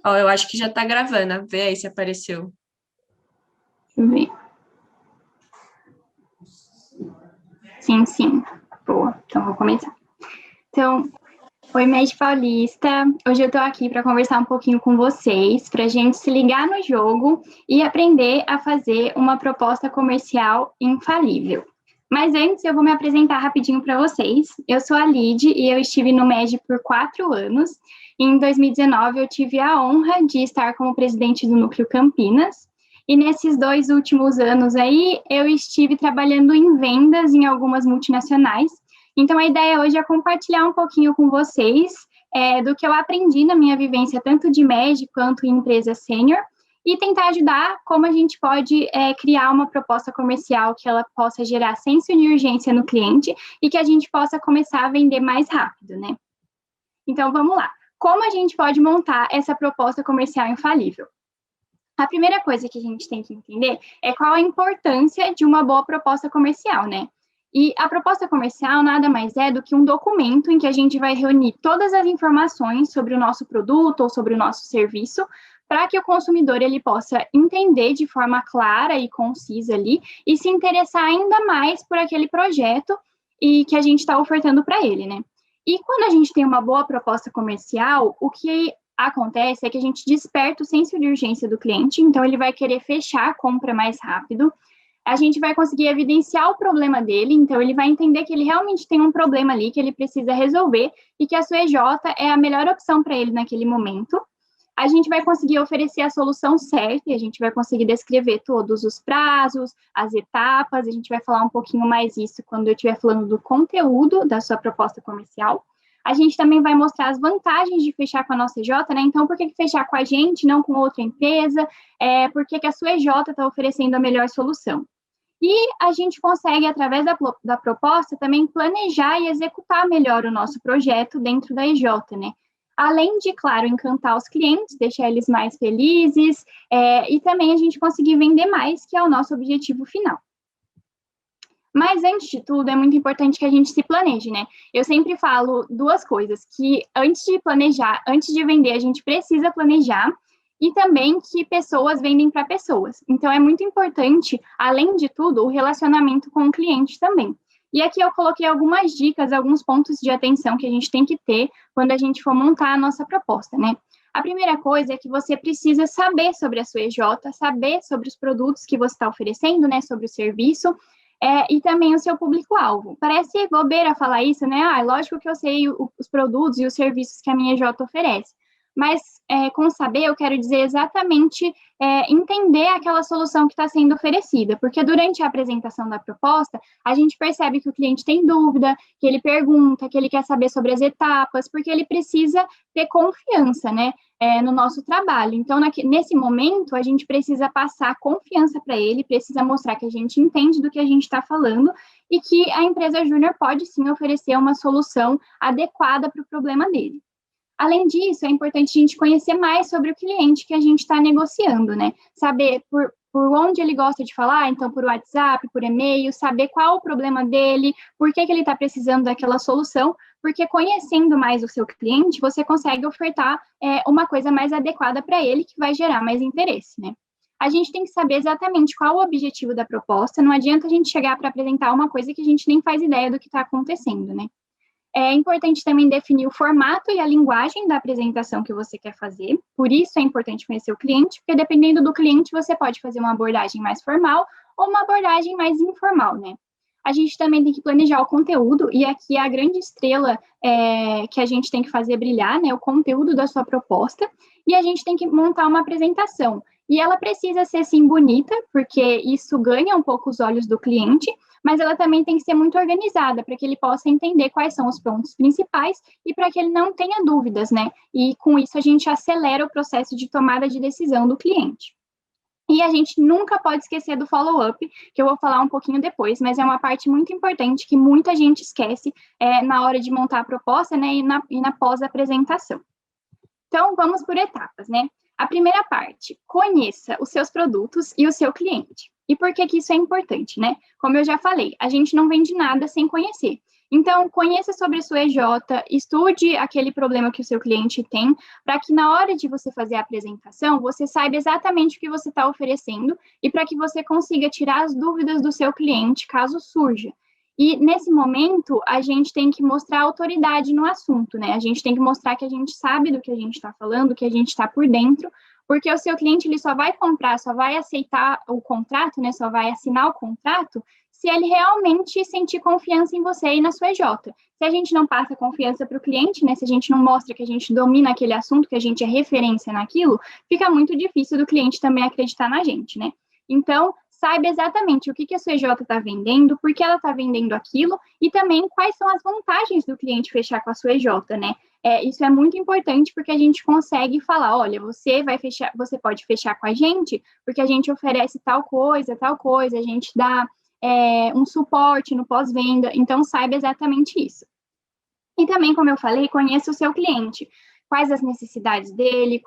Ó, eu acho que já tá gravando. Vê aí se apareceu. Deixa eu ver. Sim, sim. Boa. Então, vou começar. Então, oi, Med Paulista. Hoje eu estou aqui para conversar um pouquinho com vocês, para a gente se ligar no jogo e aprender a fazer uma proposta comercial infalível. Mas antes, eu vou me apresentar rapidinho para vocês. Eu sou a Lid e eu estive no MED por 4 anos. Em 2019, eu tive a honra de estar como presidente do Núcleo Campinas. E nesses 2 últimos anos aí, eu estive trabalhando em vendas em algumas multinacionais. Então, a ideia hoje é compartilhar um pouquinho com vocês do que eu aprendi na minha vivência, tanto de MED quanto em empresa sênior, e tentar ajudar como a gente pode criar uma proposta comercial que ela possa gerar senso de urgência no cliente e que a gente possa começar a vender mais rápido, né? Então, vamos lá. Como a gente pode montar essa proposta comercial infalível? A primeira coisa que a gente tem que entender é qual a importância de uma boa proposta comercial, né? E a proposta comercial nada mais é do que um documento em que a gente vai reunir todas as informações sobre o nosso produto ou sobre o nosso serviço, para que o consumidor ele possa entender de forma clara e concisa ali e se interessar ainda mais por aquele projeto e que a gente está ofertando para ele, né? E quando a gente tem uma boa proposta comercial, o que acontece é que a gente desperta o senso de urgência do cliente, então ele vai querer fechar a compra mais rápido. A gente vai conseguir evidenciar o problema dele, então ele vai entender que ele realmente tem um problema ali que ele precisa resolver e que a sua EJ é a melhor opção para ele naquele momento. A gente vai conseguir oferecer a solução certa e a gente vai conseguir descrever todos os prazos, as etapas, a gente vai falar um pouquinho mais isso quando eu estiver falando do conteúdo da sua proposta comercial. A gente também vai mostrar as vantagens de fechar com a nossa EJ, né? Então, por que fechar com a gente, não com outra empresa? Por que a sua EJ está oferecendo a melhor solução? E a gente consegue, através da proposta, também planejar e executar melhor o nosso projeto dentro da EJ, né? Além de, claro, encantar os clientes, deixar eles mais felizes, e também a gente conseguir vender mais, que é o nosso objetivo final. Mas, antes de tudo, é muito importante que a gente se planeje, né? Eu sempre falo duas coisas, que antes de planejar, antes de vender, a gente precisa planejar, e também que pessoas vendem para pessoas. Então, é muito importante, além de tudo, o relacionamento com o cliente também. E aqui eu coloquei algumas dicas, alguns pontos de atenção que a gente tem que ter quando a gente for montar a nossa proposta, né? A primeira coisa é que você precisa saber sobre a sua EJ, saber sobre os produtos que você está oferecendo, né? Sobre o serviço, e também o seu público-alvo. Parece bobeira falar isso, né? Lógico que eu sei os produtos e os serviços que a minha EJ oferece, mas com saber eu quero dizer exatamente entender aquela solução que está sendo oferecida, porque durante a apresentação da proposta, a gente percebe que o cliente tem dúvida, que ele pergunta, que ele quer saber sobre as etapas, porque ele precisa ter confiança, né? No nosso trabalho. Então, nesse momento, a gente precisa passar confiança para ele, precisa mostrar que a gente entende do que a gente está falando e que a empresa júnior pode sim oferecer uma solução adequada para o problema dele. Além disso, é importante a gente conhecer mais sobre o cliente que a gente está negociando, né? Saber por onde ele gosta de falar, então por WhatsApp, por e-mail, saber qual o problema dele, por que ele está precisando daquela solução, porque conhecendo mais o seu cliente, você consegue ofertar uma coisa mais adequada para ele, que vai gerar mais interesse, né? A gente tem que saber exatamente qual o objetivo da proposta, não adianta a gente chegar para apresentar uma coisa que a gente nem faz ideia do que está acontecendo, né? É importante também definir o formato e a linguagem da apresentação que você quer fazer. Por isso é importante conhecer o cliente, porque dependendo do cliente, você pode fazer uma abordagem mais formal ou uma abordagem mais informal, né? A gente também tem que planejar o conteúdo, e aqui é a grande estrela que a gente tem que fazer brilhar, né? O conteúdo da sua proposta, e a gente tem que montar uma apresentação. E ela precisa ser, sim, bonita, porque isso ganha um pouco os olhos do cliente, mas ela também tem que ser muito organizada, para que ele possa entender quais são os pontos principais e para que ele não tenha dúvidas, né? E com isso a gente acelera o processo de tomada de decisão do cliente. E a gente nunca pode esquecer do follow-up, que eu vou falar um pouquinho depois, mas é uma parte muito importante que muita gente esquece na hora de montar a proposta, né, e na pós-apresentação. Então, vamos por etapas, né? A primeira parte, conheça os seus produtos e o seu cliente. E por que isso é importante, né? Como eu já falei, a gente não vende nada sem conhecer. Então, conheça sobre a sua EJ, estude aquele problema que o seu cliente tem, para que na hora de você fazer a apresentação, você saiba exatamente o que você está oferecendo e para que você consiga tirar as dúvidas do seu cliente, caso surja. E, nesse momento, a gente tem que mostrar autoridade no assunto, né? A gente tem que mostrar que a gente sabe do que a gente está falando, que a gente está por dentro, porque o seu cliente ele só vai comprar, só vai aceitar o contrato, né? Só vai assinar o contrato se ele realmente sentir confiança em você e na sua EJ. Se a gente não passa confiança para o cliente, né? Se a gente não mostra que a gente domina aquele assunto, que a gente é referência naquilo, fica muito difícil do cliente também acreditar na gente, né? Então, saiba exatamente o que a sua EJ está vendendo, por que ela está vendendo aquilo e também quais são as vantagens do cliente fechar com a sua EJ, né? Isso é muito importante porque a gente consegue falar, olha, você pode fechar com a gente porque a gente oferece tal coisa, a gente dá um suporte no pós-venda, então saiba exatamente isso. E também, como eu falei, conheça o seu cliente. Quais as necessidades dele,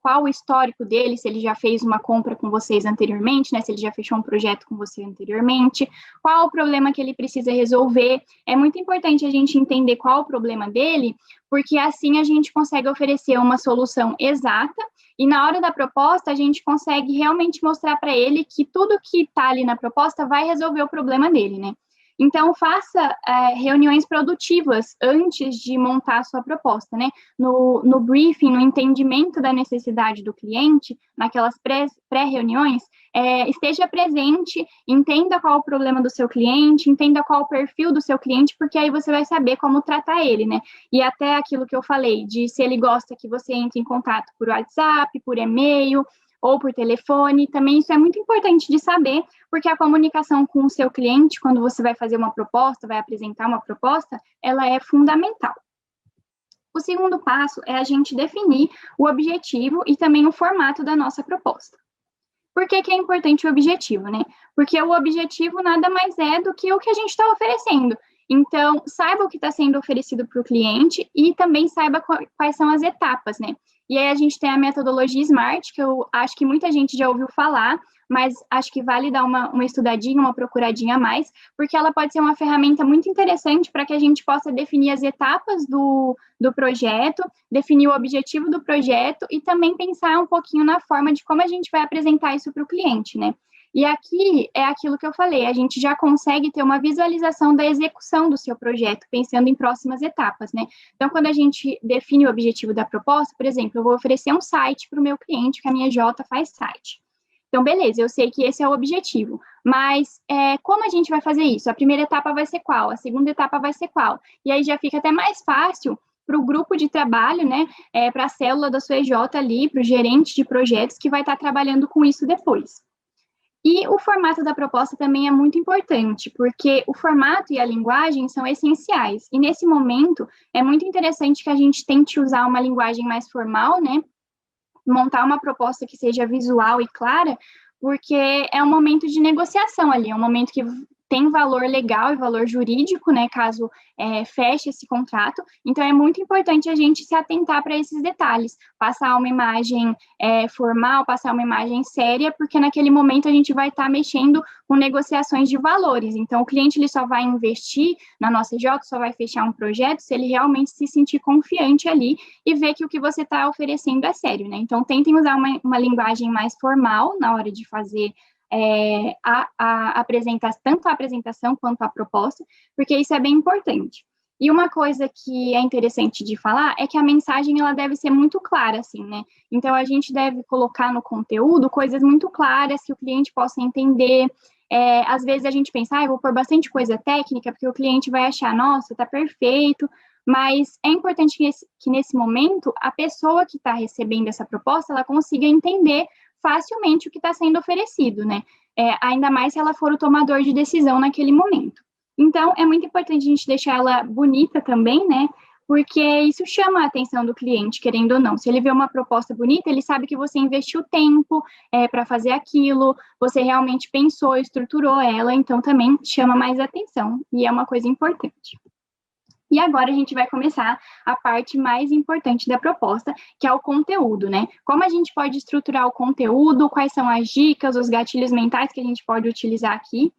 qual o histórico dele, se ele já fez uma compra com vocês anteriormente, né? Se ele já fechou um projeto com você anteriormente, qual o problema que ele precisa resolver. É muito importante a gente entender qual o problema dele, porque assim a gente consegue oferecer uma solução exata e na hora da proposta a gente consegue realmente mostrar para ele que tudo que está ali na proposta vai resolver o problema dele, né? Então, faça reuniões produtivas antes de montar a sua proposta, né? No briefing, no entendimento da necessidade do cliente, naquelas pré-reuniões, esteja presente, entenda qual o problema do seu cliente, entenda qual o perfil do seu cliente, porque aí você vai saber como tratar ele, né? E até aquilo que eu falei, de se ele gosta que você entre em contato por WhatsApp, por e-mail, ou por telefone, também isso é muito importante de saber, porque a comunicação com o seu cliente, quando você vai fazer uma proposta, vai apresentar uma proposta, ela é fundamental. O segundo passo é a gente definir o objetivo e também o formato da nossa proposta. Por que é importante o objetivo, né? Porque o objetivo nada mais é do que o que a gente está oferecendo. Então, saiba o que está sendo oferecido para o cliente e também saiba quais são as etapas, né? E aí a gente tem a metodologia SMART, que eu acho que muita gente já ouviu falar, mas acho que vale dar uma estudadinha, uma procuradinha a mais, porque ela pode ser uma ferramenta muito interessante para que a gente possa definir as etapas do projeto, definir o objetivo do projeto e também pensar um pouquinho na forma de como a gente vai apresentar isso para o cliente, né? E aqui é aquilo que eu falei, a gente já consegue ter uma visualização da execução do seu projeto, pensando em próximas etapas, né? Então, quando a gente define o objetivo da proposta, por exemplo, eu vou oferecer um site para o meu cliente, que a minha J faz site. Então, beleza, eu sei que esse é o objetivo, mas como a gente vai fazer isso? A primeira etapa vai ser qual? A segunda etapa vai ser qual? E aí já fica até mais fácil para o grupo de trabalho, né? Para a célula da sua EJ ali, para o gerente de projetos que vai estar trabalhando com isso depois. E o formato da proposta também é muito importante, porque o formato e a linguagem são essenciais. E nesse momento, é muito interessante que a gente tente usar uma linguagem mais formal, né? Montar uma proposta que seja visual e clara, porque é um momento de negociação ali, é um momento que tem valor legal e valor jurídico, né, caso feche esse contrato. Então, é muito importante a gente se atentar para esses detalhes, passar uma imagem formal, passar uma imagem séria, porque naquele momento a gente vai estar mexendo com negociações de valores. Então, o cliente ele só vai investir na nossa EJ, só vai fechar um projeto se ele realmente se sentir confiante ali e ver que o que você está oferecendo é sério, né? Então, tentem usar uma linguagem mais formal na hora de fazer tanto a apresentação quanto a proposta, porque isso é bem importante. E uma coisa que é interessante de falar é que a mensagem ela deve ser muito clara, assim, né? Então, a gente deve colocar no conteúdo coisas muito claras que o cliente possa entender. Às vezes a gente pensa, eu vou pôr bastante coisa técnica, porque o cliente vai achar, nossa, tá perfeito, mas é importante que nesse momento a pessoa que está recebendo essa proposta, ela consiga entender facilmente o que está sendo oferecido, né? Ainda mais se ela for o tomador de decisão naquele momento. Então, é muito importante a gente deixar ela bonita também, né? Porque isso chama a atenção do cliente, querendo ou não. Se ele vê uma proposta bonita, ele sabe que você investiu tempo para fazer aquilo, você realmente pensou, estruturou ela, então também chama mais atenção, e é uma coisa importante. E agora a gente vai começar a parte mais importante da proposta, que é o conteúdo, né? Como a gente pode estruturar o conteúdo, quais são as dicas, os gatilhos mentais que a gente pode utilizar aqui.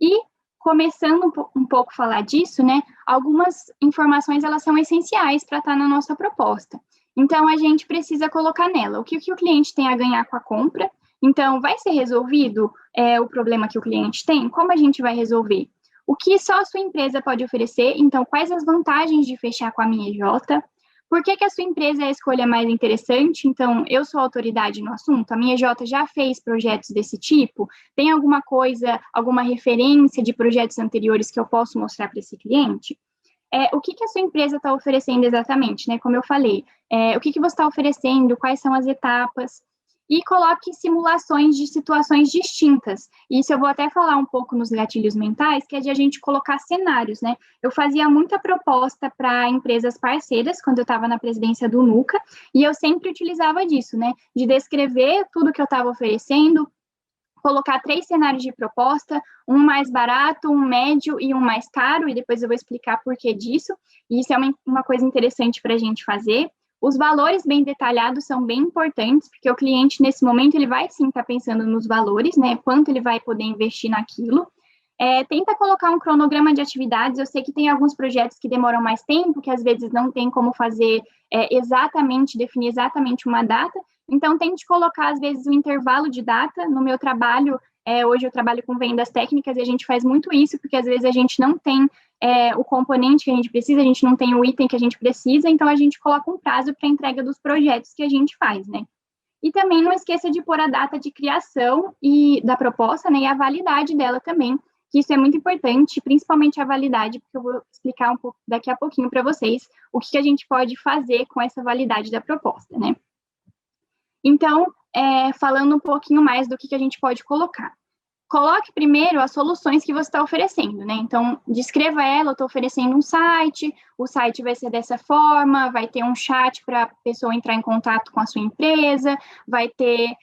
E começando um pouco a falar disso, né, algumas informações, elas são essenciais para estar na nossa proposta. Então, a gente precisa colocar nela o que o cliente tem a ganhar com a compra. Então, vai ser resolvido o problema que o cliente tem? Como a gente vai resolver? O que só a sua empresa pode oferecer? Então, quais as vantagens de fechar com a minha EJ? Por que a sua empresa é a escolha mais interessante? Então, eu sou autoridade no assunto, a minha EJ já fez projetos desse tipo? Tem alguma coisa, alguma referência de projetos anteriores que eu posso mostrar para esse cliente? O que a sua empresa está oferecendo exatamente, né? Como eu falei, o que você está oferecendo, quais são as etapas, e coloque simulações de situações distintas. Isso eu vou até falar um pouco nos gatilhos mentais, que é de a gente colocar cenários, né? Eu fazia muita proposta para empresas parceiras, quando eu estava na presidência do NUCA, e eu sempre utilizava disso, né? De descrever tudo que eu estava oferecendo, colocar 3 cenários de proposta, um mais barato, um médio e um mais caro, e depois eu vou explicar por que disso, e isso é uma coisa interessante para a gente fazer. Os valores bem detalhados são bem importantes, porque o cliente, nesse momento, ele vai sim estar pensando nos valores, né, quanto ele vai poder investir naquilo. Tenta colocar um cronograma de atividades. Eu sei que tem alguns projetos que demoram mais tempo, que às vezes não tem como fazer definir exatamente uma data, então tente colocar, às vezes, um intervalo de data. No meu trabalho, hoje eu trabalho com vendas técnicas e a gente faz muito isso, porque às vezes a gente não tem o componente que a gente precisa, a gente não tem o item que a gente precisa, então a gente coloca um prazo para a entrega dos projetos que a gente faz, né? E também não esqueça de pôr a data de criação e da proposta, né, e a validade dela também, que isso é muito importante, principalmente a validade, porque eu vou explicar um pouco daqui a pouquinho para vocês o que a gente pode fazer com essa validade da proposta, né? Então, falando um pouquinho mais do que a gente pode colocar. Coloque primeiro as soluções que você está oferecendo, né? Então, descreva ela. Eu estou oferecendo um site, o site vai ser dessa forma, vai ter um chat para a pessoa entrar em contato com a sua empresa, vai ter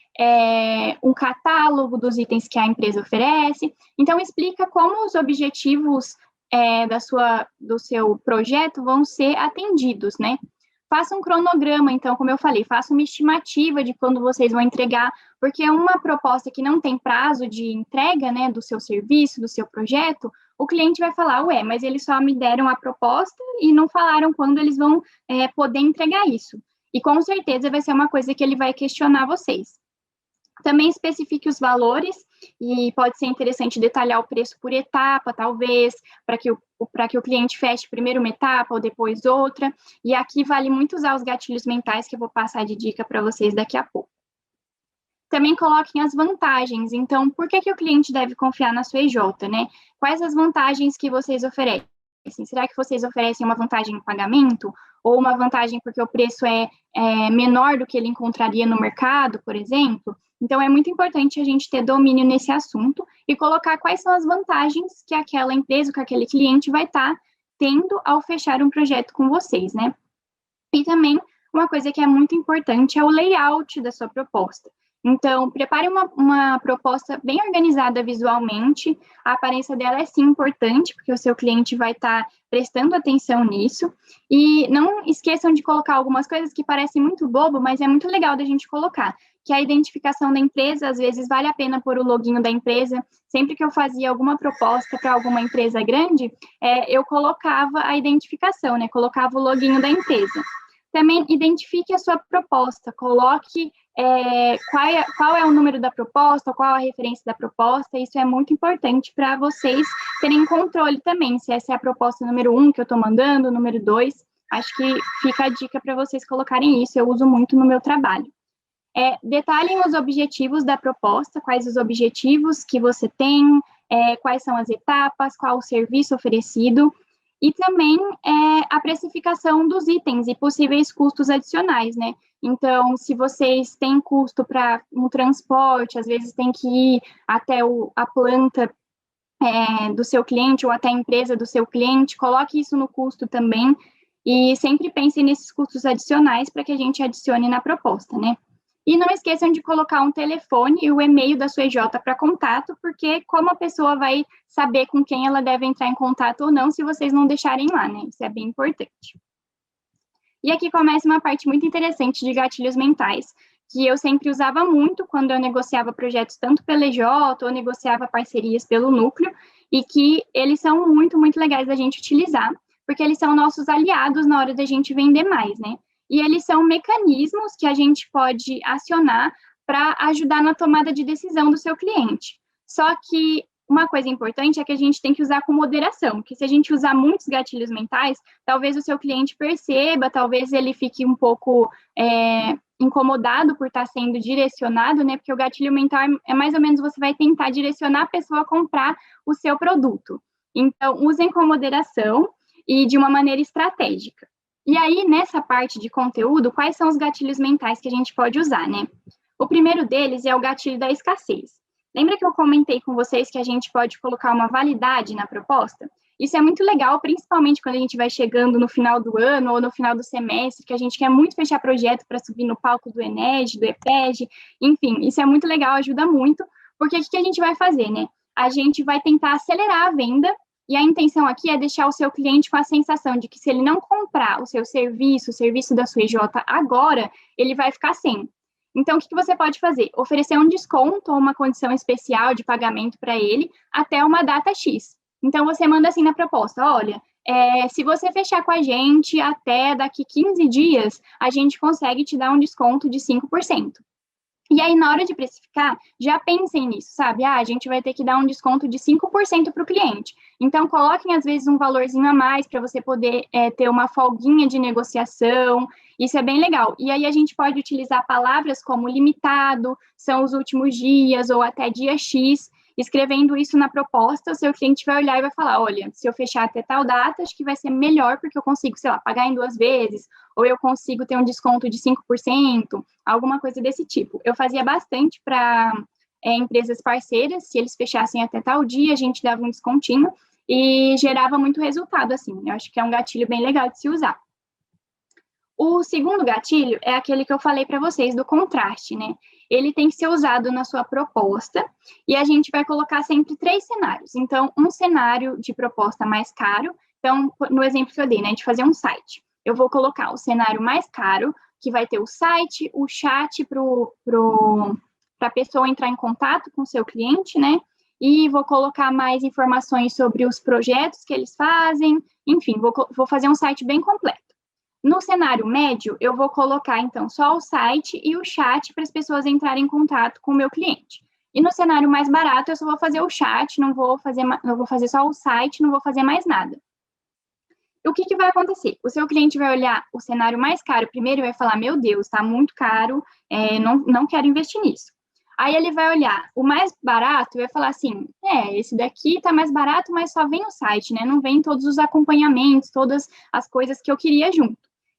um catálogo dos itens que a empresa oferece. Então, explica como os objetivos do seu projeto vão ser atendidos, né? Faça um cronograma, então, como eu falei, faça uma estimativa de quando vocês vão entregar, porque uma proposta que não tem prazo de entrega, né, do seu serviço, do seu projeto, o cliente vai falar, ué, mas eles só me deram a proposta e não falaram quando eles vão poder entregar isso. E com certeza vai ser uma coisa que ele vai questionar vocês. Também especifique os valores, e pode ser interessante detalhar o preço por etapa, talvez, para que o cliente feche primeiro uma etapa ou depois outra. E aqui vale muito usar os gatilhos mentais, que eu vou passar de dica para vocês daqui a pouco. Também coloquem as vantagens. Então, por que o cliente deve confiar na sua EJ, né? Quais as vantagens que vocês oferecem? Será que vocês oferecem uma vantagem em pagamento? Ou uma vantagem porque o preço é menor do que ele encontraria no mercado, por exemplo? Então, é muito importante a gente ter domínio nesse assunto e colocar quais são as vantagens que aquela empresa, que aquele cliente vai estar tendo ao fechar um projeto com vocês, né? E também, uma coisa que é muito importante é o layout da sua proposta. Então, prepare uma proposta bem organizada visualmente. A aparência dela é sim importante, porque o seu cliente vai estar prestando atenção nisso. E não esqueçam de colocar algumas coisas que parecem muito bobo, mas é muito legal da gente colocar, que a identificação da empresa, às vezes vale a pena pôr o loginho da empresa. Sempre que eu fazia alguma proposta para alguma empresa grande, eu colocava a identificação, né? Colocava o loginho da empresa. Também identifique a sua proposta, coloque qual é o número da proposta, qual a referência da proposta. Isso é muito importante para vocês terem controle também, se essa é a proposta número 1 que eu estou mandando, número 2. Acho que fica a dica para vocês colocarem isso, eu uso muito no meu trabalho. Detalhem os objetivos da proposta, quais os objetivos que você tem, quais são as etapas, qual o serviço oferecido, e também a precificação dos itens e possíveis custos adicionais, né? Então, se vocês têm custo para um transporte, às vezes tem que ir até a planta do seu cliente ou até a empresa do seu cliente, coloque isso no custo também e sempre pense nesses custos adicionais para que a gente adicione na proposta, né? E não esqueçam de colocar um telefone e o e-mail da sua EJ para contato, porque como a pessoa vai saber com quem ela deve entrar em contato ou não, se vocês não deixarem lá, né? Isso é bem importante. E aqui começa uma parte muito interessante de gatilhos mentais, que eu sempre usava muito quando eu negociava projetos tanto pela EJ ou negociava parcerias pelo núcleo, e que eles são muito, muito legais da gente utilizar, porque eles são nossos aliados na hora da gente vender mais, né? E eles são mecanismos que a gente pode acionar para ajudar na tomada de decisão do seu cliente. Só que uma coisa importante é que a gente tem que usar com moderação, porque se a gente usar muitos gatilhos mentais, talvez o seu cliente perceba, talvez ele fique um pouco incomodado por estar sendo direcionado, né? Porque o gatilho mental é mais ou menos você vai tentar direcionar a pessoa a comprar o seu produto. Então, usem com moderação e de uma maneira estratégica. E aí, nessa parte de conteúdo, quais são os gatilhos mentais que a gente pode usar, né? O primeiro deles é o gatilho da escassez. Lembra que eu comentei com vocês que a gente pode colocar uma validade na proposta? Isso é muito legal, principalmente quando a gente vai chegando no final do ano ou no final do semestre, que a gente quer muito fechar projeto para subir no palco do Ened, do EPEG, enfim, isso é muito legal, ajuda muito, porque o que a gente vai fazer, né? A gente vai tentar acelerar a venda, e a intenção aqui é deixar o seu cliente com a sensação de que se ele não comprar o seu serviço, o serviço da sua EJ agora, ele vai ficar sem. Então, o que você pode fazer? Oferecer um desconto ou uma condição especial de pagamento para ele até uma data X. Então, você manda assim na proposta, olha, se você fechar com a gente até daqui 15 dias, a gente consegue te dar um desconto de 5%. E aí, na hora de precificar, já pensem nisso, sabe? A gente vai ter que dar um desconto de 5% para o cliente. Então, coloquem, às vezes, um valorzinho a mais para você poder ter uma folguinha de negociação. Isso é bem legal. E aí, a gente pode utilizar palavras como limitado, são os últimos dias, ou até dia X. Escrevendo isso na proposta, o seu cliente vai olhar e vai falar, olha, se eu fechar até tal data, acho que vai ser melhor, porque eu consigo, sei lá, pagar em 2 vezes, ou eu consigo ter um desconto de 5%, alguma coisa desse tipo. Eu fazia bastante para empresas parceiras, se eles fechassem até tal dia, a gente dava um descontinho, e gerava muito resultado, assim. Eu acho que é um gatilho bem legal de se usar. O segundo gatilho é aquele que eu falei para vocês, do contraste, né? Ele tem que ser usado na sua proposta e a gente vai colocar sempre 3 cenários. Então, um cenário de proposta mais caro. Então, no exemplo que eu dei, né, de fazer um site, eu vou colocar o cenário mais caro, que vai ter o site, o chat para a pessoa entrar em contato com o seu cliente, né? E vou colocar mais informações sobre os projetos que eles fazem. Enfim, vou fazer um site bem completo. No cenário médio, eu vou colocar, então, só o site e o chat para as pessoas entrarem em contato com o meu cliente. E no cenário mais barato, eu só vou fazer o chat, não vou fazer só o site, não vou fazer mais nada. O que vai acontecer? O seu cliente vai olhar o cenário mais caro primeiro e vai falar, meu Deus, está muito caro, não quero investir nisso. Aí ele vai olhar o mais barato e vai falar assim, esse daqui está mais barato, mas só vem o site, né? Não vem todos os acompanhamentos, todas as coisas que eu queria junto.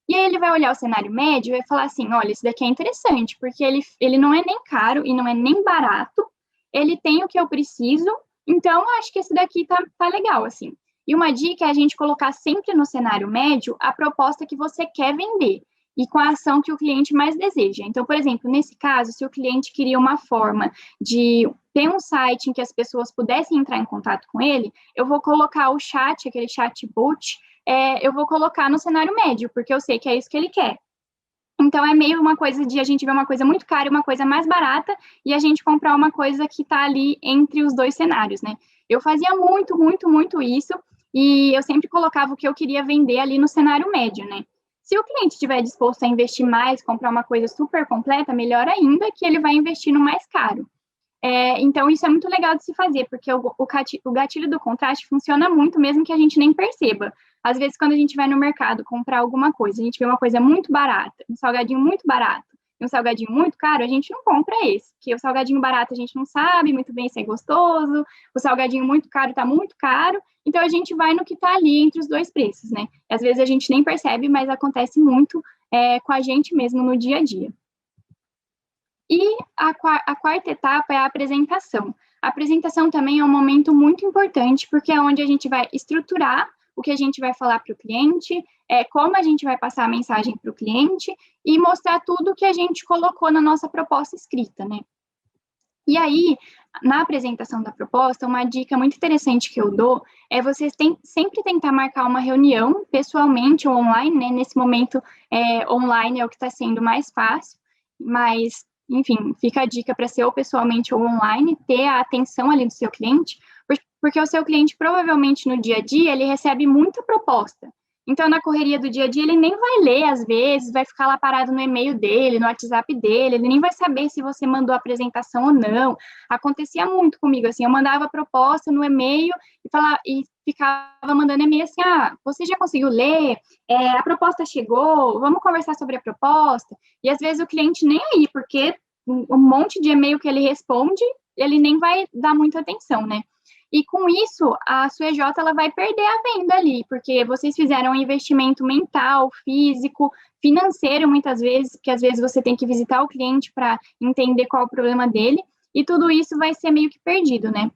E aí ele vai olhar o cenário médio e vai falar assim, olha, esse daqui é interessante, porque ele não é nem caro e não é nem barato, ele tem o que eu preciso, então acho que esse daqui tá legal, assim. E uma dica é a gente colocar sempre no cenário médio a proposta que você quer vender e com a ação que o cliente mais deseja. Então, por exemplo, nesse caso, se o cliente queria uma forma de ter um site em que as pessoas pudessem entrar em contato com ele, eu vou colocar o chat, aquele chatbot, eu vou colocar no cenário médio, porque eu sei que é isso que ele quer. Então, é meio uma coisa de a gente ver uma coisa muito cara e uma coisa mais barata, e a gente comprar uma coisa que está ali entre os 2 cenários, né? Eu fazia muito, muito, muito isso, e eu sempre colocava o que eu queria vender ali no cenário médio, né? Se o cliente estiver disposto a investir mais, comprar uma coisa super completa, melhor ainda que ele vai investir no mais caro. Então, isso é muito legal de se fazer, porque o gatilho do contraste funciona muito, mesmo que a gente nem perceba. Às vezes, quando a gente vai no mercado comprar alguma coisa, a gente vê uma coisa muito barata, um salgadinho muito barato, e um salgadinho muito caro, a gente não compra esse, porque o salgadinho barato a gente não sabe muito bem se é gostoso, o salgadinho muito caro está muito caro, então a gente vai no que está ali entre os 2 preços, né? Às vezes a gente nem percebe, mas acontece muito com a gente mesmo no dia a dia. E a quarta etapa é a apresentação. A apresentação também é um momento muito importante, porque é onde a gente vai estruturar o que a gente vai falar para o cliente, como a gente vai passar a mensagem para o cliente e mostrar tudo que a gente colocou na nossa proposta escrita, né? E aí, na apresentação da proposta, uma dica muito interessante que eu dou é você sempre tentar marcar uma reunião, pessoalmente ou online, né? Nesse momento, online é o que está sendo mais fácil, mas enfim, fica a dica para ser ou pessoalmente ou online, ter a atenção ali do seu cliente, porque o seu cliente provavelmente no dia a dia ele recebe muita proposta. Então, na correria do dia a dia, ele nem vai ler, às vezes, vai ficar lá parado no e-mail dele, no WhatsApp dele, ele nem vai saber se você mandou a apresentação ou não. Acontecia muito comigo, assim, eu mandava a proposta no e-mail e ficava mandando e-mail assim, você já conseguiu ler? A proposta chegou, vamos conversar sobre a proposta? E, às vezes, o cliente nem aí, porque um monte de e-mail que ele responde, ele nem vai dar muita atenção, né? E com isso, a sua EJ ela vai perder a venda ali, porque vocês fizeram um investimento mental, físico, financeiro, muitas vezes, porque às vezes você tem que visitar o cliente para entender qual é o problema dele, e tudo isso vai ser meio que perdido, né?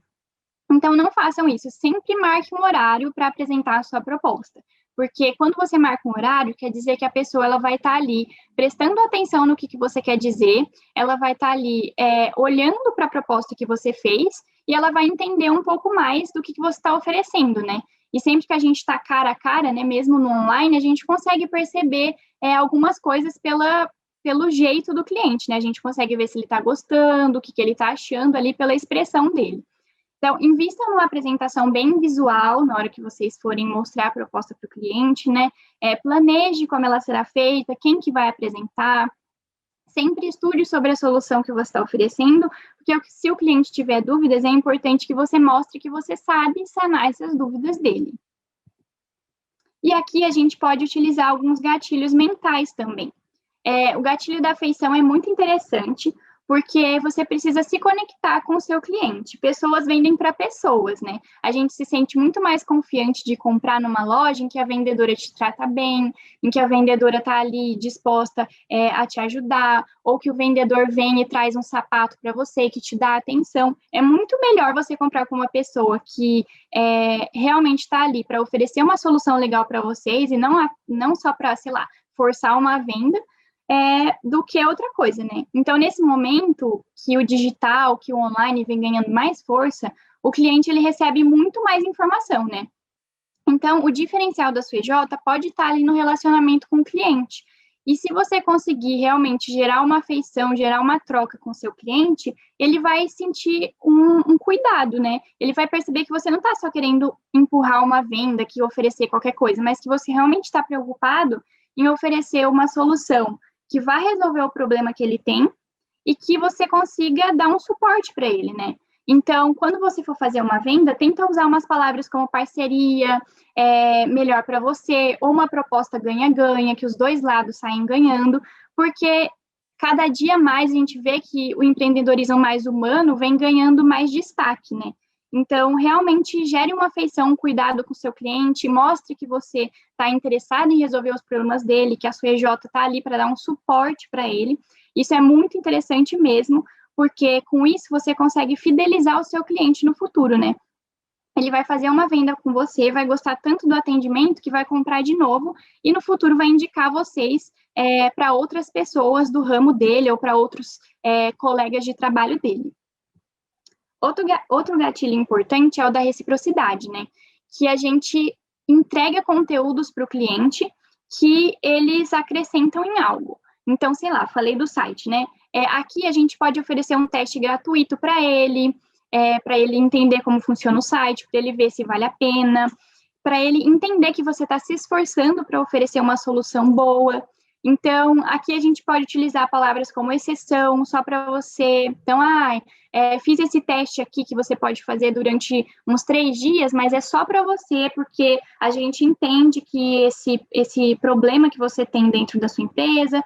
Então, não façam isso. Sempre marque um horário para apresentar a sua proposta. Porque quando você marca um horário, quer dizer que a pessoa ela vai estar ali prestando atenção no que você quer dizer, ela vai estar ali olhando para a proposta que você fez e ela vai entender um pouco mais do que você está oferecendo, né? E sempre que a gente está cara a cara, né, mesmo no online, a gente consegue perceber algumas coisas pelo jeito do cliente, né? A gente consegue ver se ele está gostando, o que ele está achando ali pela expressão dele. Então, invista numa apresentação bem visual na hora que vocês forem mostrar a proposta para o cliente, né? Planeje como ela será feita, quem que vai apresentar. Sempre estude sobre a solução que você está oferecendo, porque se o cliente tiver dúvidas, é importante que você mostre que você sabe sanar essas dúvidas dele. E aqui a gente pode utilizar alguns gatilhos mentais também. O gatilho da afeição é muito interessante, porque você precisa se conectar com o seu cliente. Pessoas vendem para pessoas, né? A gente se sente muito mais confiante de comprar numa loja em que a vendedora te trata bem, em que a vendedora está ali disposta a te ajudar, ou que o vendedor vem e traz um sapato para você, que te dá atenção. É muito melhor você comprar com uma pessoa que realmente está ali para oferecer uma solução legal para vocês e não só para, sei lá, forçar uma venda, do que outra coisa, né? Então, nesse momento que o digital, que o online vem ganhando mais força, o cliente, ele recebe muito mais informação, né? Então, o diferencial da sua EJ pode estar ali no relacionamento com o cliente. E se você conseguir realmente gerar uma afeição, gerar uma troca com o seu cliente, ele vai sentir um cuidado, né? Ele vai perceber que você não está só querendo empurrar uma venda, que oferecer qualquer coisa, mas que você realmente está preocupado em oferecer uma solução que vai resolver o problema que ele tem e que você consiga dar um suporte para ele, né? Então, quando você for fazer uma venda, tenta usar umas palavras como parceria, melhor para você, ou uma proposta ganha-ganha, que os dois lados saem ganhando, porque cada dia mais a gente vê que o empreendedorismo mais humano vem ganhando mais destaque, né? Então, realmente, gere uma afeição, um cuidado com o seu cliente, mostre que você está interessado em resolver os problemas dele, que a sua EJ está ali para dar um suporte para ele. Isso é muito interessante mesmo, porque com isso você consegue fidelizar o seu cliente no futuro, né? Ele vai fazer uma venda com você, vai gostar tanto do atendimento que vai comprar de novo e no futuro vai indicar vocês para outras pessoas do ramo dele ou para outros colegas de trabalho dele. Outro gatilho importante é o da reciprocidade, né? Que a gente entrega conteúdos para o cliente que eles acrescentam em algo. Então, sei lá, falei do site, né? Aqui a gente pode oferecer um teste gratuito para ele entender como funciona o site, para ele ver se vale a pena, para ele entender que você está se esforçando para oferecer uma solução boa. Então, aqui a gente pode utilizar palavras como exceção, só para você. Então, fiz esse teste aqui que você pode fazer durante uns 3 dias, mas é só para você, porque a gente entende que esse problema que você tem dentro da sua empresa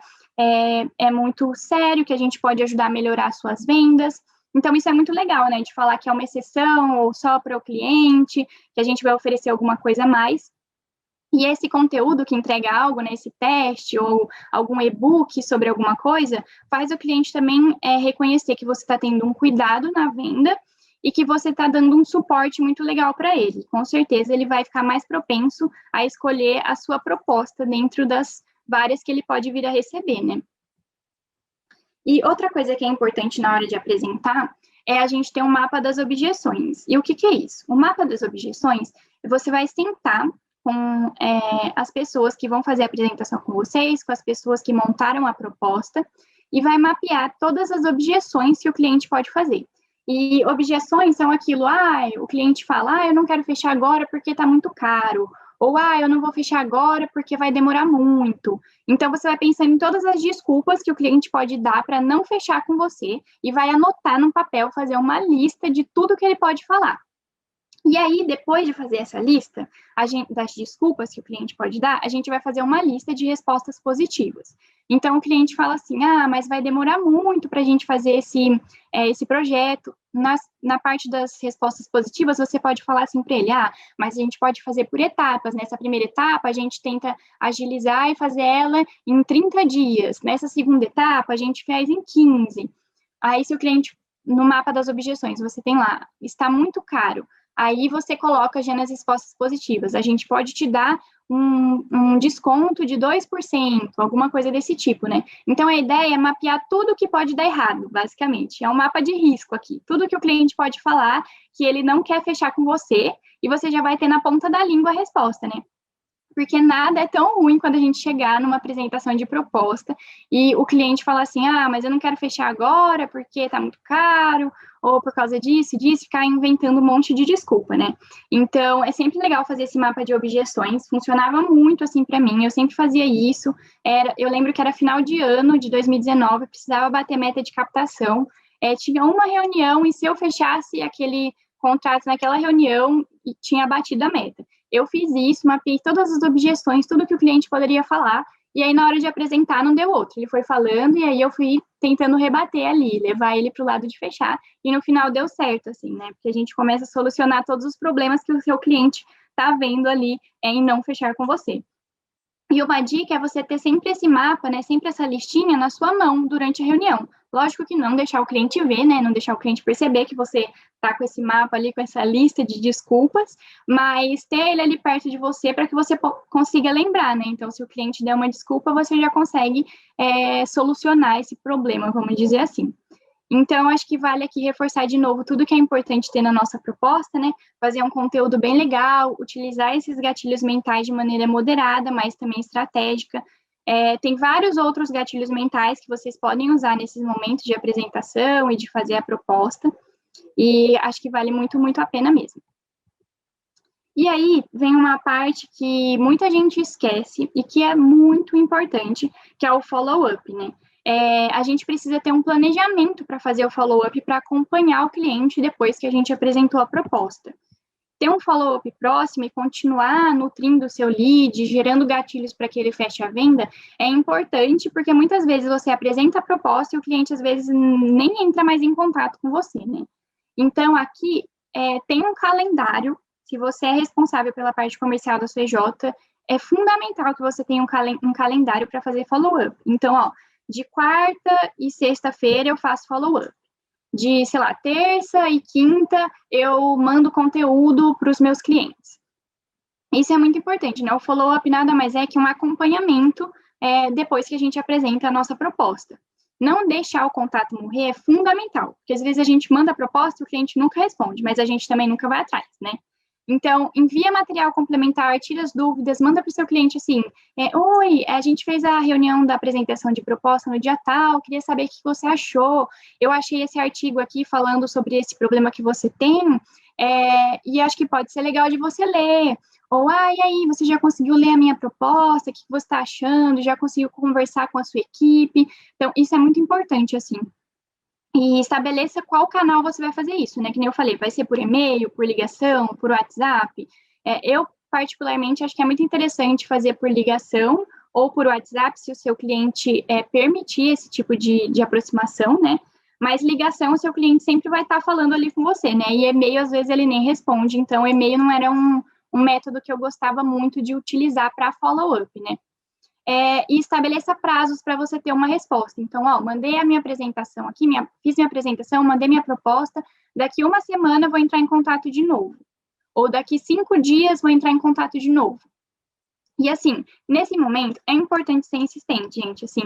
é muito sério, que a gente pode ajudar a melhorar as suas vendas. Então, isso é muito legal, né? De falar que é uma exceção ou só para o cliente, que a gente vai oferecer alguma coisa a mais. E esse conteúdo que entrega algo, né, esse teste ou algum e-book sobre alguma coisa, faz o cliente também reconhecer que você está tendo um cuidado na venda e que você está dando um suporte muito legal para ele. Com certeza, ele vai ficar mais propenso a escolher a sua proposta dentro das várias que ele pode vir a receber, né? E outra coisa que é importante na hora de apresentar é a gente ter um mapa das objeções. E o que é isso? O mapa das objeções, você vai sentar com as pessoas que vão fazer a apresentação com vocês, com as pessoas que montaram a proposta, e vai mapear todas as objeções que o cliente pode fazer. E objeções são aquilo, o cliente fala, eu não quero fechar agora porque está muito caro, ou, eu não vou fechar agora porque vai demorar muito. Então, você vai pensando em todas as desculpas que o cliente pode dar para não fechar com você e vai anotar num papel, fazer uma lista de tudo que ele pode falar. E aí, depois de fazer essa lista, das desculpas que o cliente pode dar, a gente vai fazer uma lista de respostas positivas. Então, o cliente fala assim, mas vai demorar muito para a gente fazer esse projeto. Na parte das respostas positivas, você pode falar assim para ele, mas a gente pode fazer por etapas. Nessa primeira etapa, a gente tenta agilizar e fazer ela em 30 dias. Nessa segunda etapa, a gente faz em 15. Aí, se o cliente, no mapa das objeções, você tem lá, está muito caro. Aí você coloca já nas respostas positivas. A gente pode te dar um desconto de 2%, alguma coisa desse tipo, né? Então, a ideia é mapear tudo que pode dar errado, basicamente. É um mapa de risco aqui. Tudo que o cliente pode falar que ele não quer fechar com você, e você já vai ter na ponta da língua a resposta, né? Porque nada é tão ruim quando a gente chegar numa apresentação de proposta e o cliente fala assim, mas eu não quero fechar agora porque tá muito caro, ou por causa disso, ficar inventando um monte de desculpa, né? Então, é sempre legal fazer esse mapa de objeções, funcionava muito assim para mim, eu sempre fazia isso, eu lembro que era final de ano de 2019, precisava bater meta de captação, tinha uma reunião e se eu fechasse aquele contrato naquela reunião, tinha batido a meta. Eu fiz isso, mapeei todas as objeções, tudo que o cliente poderia falar, e aí na hora de apresentar não deu outro. Ele foi falando e aí eu fui tentando rebater ali, levar ele para o lado de fechar, e no final deu certo, assim, né? Porque a gente começa a solucionar todos os problemas que o seu cliente está vendo ali em não fechar com você. E uma dica é você ter sempre esse mapa, né, sempre essa listinha na sua mão durante a reunião. Lógico que não deixar o cliente ver, né, não deixar o cliente perceber que você está com esse mapa ali, com essa lista de desculpas, mas ter ele ali perto de você para que você consiga lembrar, né. Então, se o cliente der uma desculpa, você já consegue solucionar esse problema, vamos dizer assim. Então, acho que vale aqui reforçar de novo tudo que é importante ter na nossa proposta, né? Fazer um conteúdo bem legal, utilizar esses gatilhos mentais de maneira moderada, mas também estratégica. Tem vários outros gatilhos mentais que vocês podem usar nesses momentos de apresentação e de fazer a proposta, e acho que vale muito, muito a pena mesmo. E aí vem uma parte que muita gente esquece e que é muito importante, que é o follow-up, né? A gente precisa ter um planejamento para fazer o follow-up, para acompanhar o cliente depois que a gente apresentou a proposta. Ter um follow-up próximo e continuar nutrindo o seu lead, gerando gatilhos para que ele feche a venda, é importante, porque muitas vezes você apresenta a proposta e o cliente, às vezes, nem entra mais em contato com você, né? Então, aqui, tem um calendário. Se você é responsável pela parte comercial da CJ, é fundamental que você tenha um calendário para fazer follow-up. Então, de quarta e sexta-feira eu faço follow-up. De, sei lá, terça e quinta eu mando conteúdo para os meus clientes. Isso é muito importante, né? O follow-up nada mais é que um acompanhamento depois que a gente apresenta a nossa proposta. Não deixar o contato morrer é fundamental, porque às vezes a gente manda a proposta e o cliente nunca responde, mas a gente também nunca vai atrás, né? Então, envia material complementar, tira as dúvidas, manda para o seu cliente assim, oi, a gente fez a reunião da apresentação de proposta no dia tal, queria saber o que você achou, eu achei esse artigo aqui falando sobre esse problema que você tem, e acho que pode ser legal de você ler, ou, e aí, você já conseguiu ler a minha proposta, o que você está achando, já conseguiu conversar com a sua equipe, então, isso é muito importante, assim. E estabeleça qual canal você vai fazer isso, né? Que nem eu falei, vai ser por e-mail, por ligação, por WhatsApp. Eu, particularmente, acho que é muito interessante fazer por ligação ou por WhatsApp, se o seu cliente permitir esse tipo de aproximação, né? Mas ligação, o seu cliente sempre vai estar falando ali com você, né? E e-mail, às vezes, ele nem responde. Então, e-mail não era um método que eu gostava muito de utilizar para follow-up, né? E estabeleça prazos para você ter uma resposta. Então, mandei a minha apresentação aqui, fiz minha apresentação, mandei minha proposta, daqui uma semana vou entrar em contato de novo. Ou daqui 5 dias vou entrar em contato de novo. E assim, nesse momento, é importante ser insistente, gente. Assim,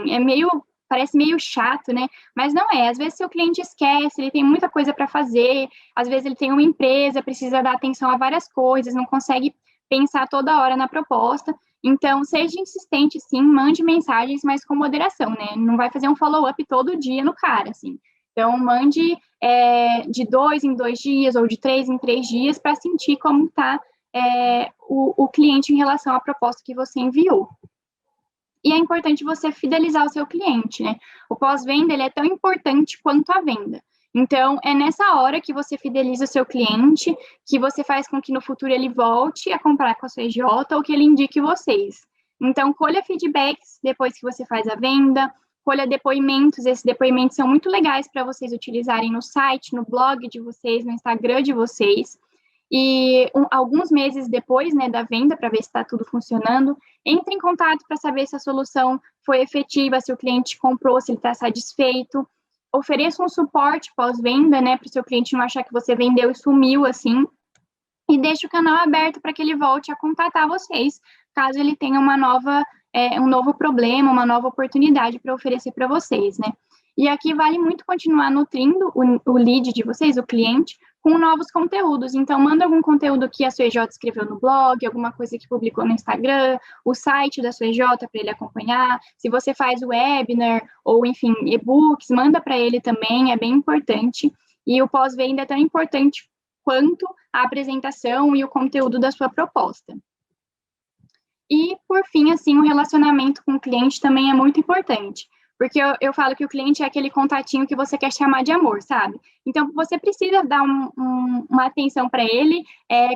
parece meio chato, né? Mas não é. Às vezes, seu cliente esquece, ele tem muita coisa para fazer, às vezes ele tem uma empresa, precisa dar atenção a várias coisas, não consegue pensar toda hora na proposta. Então, seja insistente, sim, mande mensagens, mas com moderação, né? Não vai fazer um follow-up todo dia no cara, assim. Então, mande de 2 em 2 dias ou de 3 em 3 dias para sentir como está o cliente em relação à proposta que você enviou. E é importante você fidelizar o seu cliente, né? O pós-venda, ele é tão importante quanto a venda. Então, é nessa hora que você fideliza o seu cliente, que você faz com que no futuro ele volte a comprar com a sua EJ ou que ele indique vocês. Então, colha feedbacks depois que você faz a venda, colha depoimentos. Esses depoimentos são muito legais para vocês utilizarem no site, no blog de vocês, no Instagram de vocês. E alguns meses depois, né, da venda, para ver se está tudo funcionando, entre em contato para saber se a solução foi efetiva, se o cliente comprou, se ele está satisfeito. Ofereça um suporte pós-venda, né, para o seu cliente não achar que você vendeu e sumiu assim. E deixe o canal aberto para que ele volte a contatar vocês, caso ele tenha um novo problema, uma nova oportunidade para oferecer para vocês, né? E aqui vale muito continuar nutrindo o lead de vocês, o cliente, com novos conteúdos. Então, manda algum conteúdo que a sua EJ escreveu no blog, alguma coisa que publicou no Instagram, o site da sua EJ para ele acompanhar. Se você faz webinar ou, enfim, e-books, manda para ele também, é bem importante. E o pós-venda é tão importante quanto a apresentação e o conteúdo da sua proposta. E, por fim, assim, o relacionamento com o cliente também é muito importante. Porque eu falo que o cliente é aquele contatinho que você quer chamar de amor, sabe? Então, você precisa dar uma atenção para ele,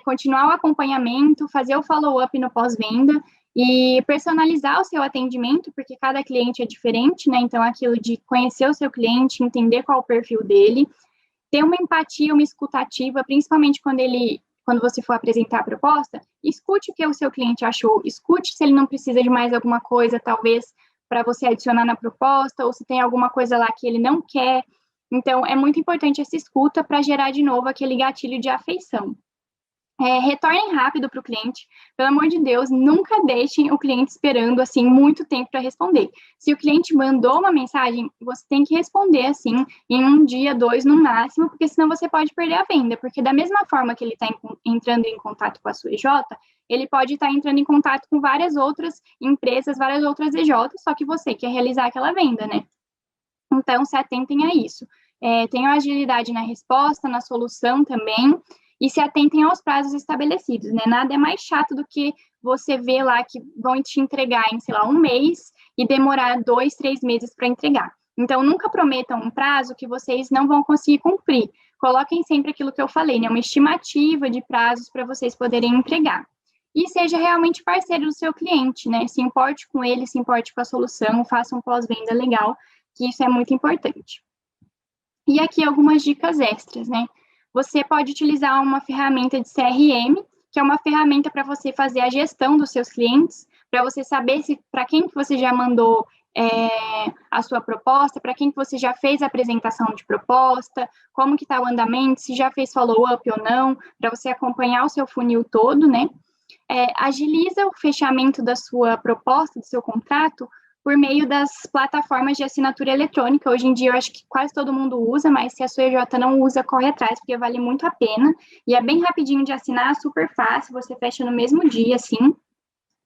continuar o acompanhamento, fazer o follow-up no pós-venda e personalizar o seu atendimento, porque cada cliente é diferente, né? Então, aquilo de conhecer o seu cliente, entender qual é o perfil dele, ter uma empatia, uma escutativa, principalmente quando você for apresentar a proposta, escute o que o seu cliente achou, escute se ele não precisa de mais alguma coisa, talvez, para você adicionar na proposta, ou se tem alguma coisa lá que ele não quer. Então, é muito importante essa escuta para gerar de novo aquele gatilho de afeição. Retornem rápido para o cliente. Pelo amor de Deus, nunca deixem o cliente esperando, assim, muito tempo para responder. Se o cliente mandou uma mensagem, você tem que responder, assim, em 1 dia, 2 no máximo, porque senão você pode perder a venda. Porque da mesma forma que ele está entrando em contato com a sua EJ, ele pode estar entrando em contato com várias outras empresas, várias outras EJs, só que você quer realizar aquela venda, né? Então, se atentem a isso. Tenham agilidade na resposta, na solução também, e se atentem aos prazos estabelecidos, né? Nada é mais chato do que você ver lá que vão te entregar em, sei lá, 1 mês e demorar 2, 3 meses para entregar. Então, nunca prometam um prazo que vocês não vão conseguir cumprir. Coloquem sempre aquilo que eu falei, né? Uma estimativa de prazos para vocês poderem entregar. E seja realmente parceiro do seu cliente, né? Se importe com ele, se importe com a solução, faça um pós-venda legal, que isso é muito importante. E aqui algumas dicas extras, né? Você pode utilizar uma ferramenta de CRM, que é uma ferramenta para você fazer a gestão dos seus clientes, para você saber para quem que você já mandou a sua proposta, para quem que você já fez a apresentação de proposta, como que está o andamento, se já fez follow-up ou não, para você acompanhar o seu funil todo, né? Agiliza o fechamento da sua proposta, do seu contrato, por meio das plataformas de assinatura eletrônica. Hoje em dia, eu acho que quase todo mundo usa, mas se a sua EJ não usa, corre atrás, porque vale muito a pena. E é bem rapidinho de assinar, super fácil, você fecha no mesmo dia, assim.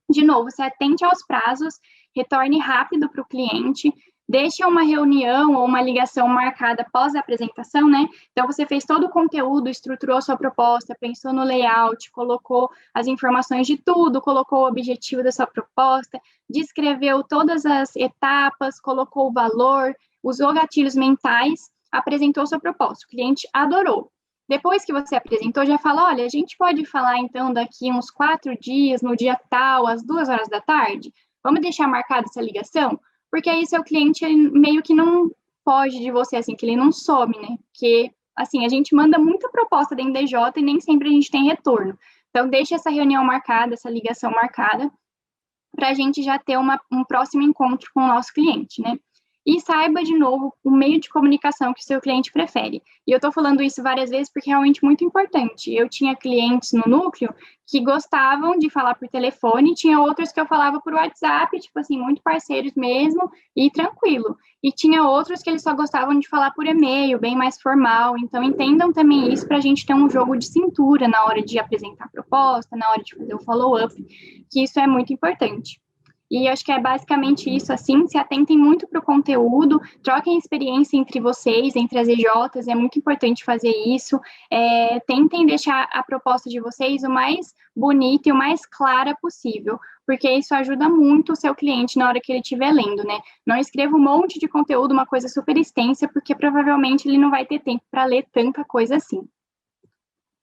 De novo, se atente aos prazos, retorne rápido para o cliente, deixe uma reunião ou uma ligação marcada após a apresentação, né? Então, você fez todo o conteúdo, estruturou a sua proposta, pensou no layout, colocou as informações de tudo, colocou o objetivo da sua proposta, descreveu todas as etapas, colocou o valor, usou gatilhos mentais, apresentou sua proposta. O cliente adorou. Depois que você apresentou, já fala, olha, a gente pode falar, então, daqui uns 4 dias, no dia tal, às 2 horas da tarde? Vamos deixar marcada essa ligação? Porque aí seu cliente, ele meio que não foge de você, assim, que ele não some, né? Porque, assim, a gente manda muita proposta dentro da EJ e nem sempre a gente tem retorno. Então, deixe essa reunião marcada, essa ligação marcada, para a gente já ter um próximo encontro com o nosso cliente, né? E saiba, de novo, o meio de comunicação que o seu cliente prefere. E eu estou falando isso várias vezes porque é realmente muito importante. Eu tinha clientes no núcleo que gostavam de falar por telefone, tinha outros que eu falava por WhatsApp, tipo assim, muito parceiros mesmo, e tranquilo. E tinha outros que eles só gostavam de falar por e-mail, bem mais formal. Então, entendam também isso para a gente ter um jogo de cintura na hora de apresentar a proposta, na hora de fazer o follow-up, que isso é muito importante. E acho que é basicamente isso, assim, se atentem muito para o conteúdo, troquem experiência entre vocês, entre as EJs, é muito importante fazer isso, tentem deixar a proposta de vocês o mais bonita e o mais clara possível, porque isso ajuda muito o seu cliente na hora que ele estiver lendo, né? Não escreva um monte de conteúdo, uma coisa super extensa, porque provavelmente ele não vai ter tempo para ler tanta coisa assim.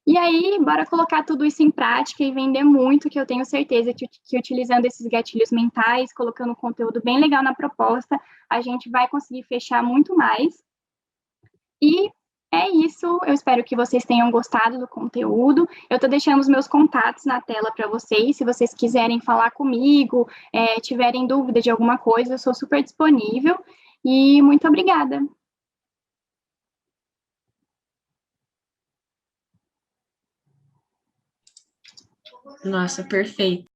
E aí, bora colocar tudo isso em prática e vender muito, que eu tenho certeza que utilizando esses gatilhos mentais, colocando um conteúdo bem legal na proposta, a gente vai conseguir fechar muito mais. E é isso, eu espero que vocês tenham gostado do conteúdo. Eu estou deixando os meus contatos na tela para vocês, se vocês quiserem falar comigo, tiverem dúvida de alguma coisa, eu sou super disponível. E muito obrigada. Nossa, perfeito.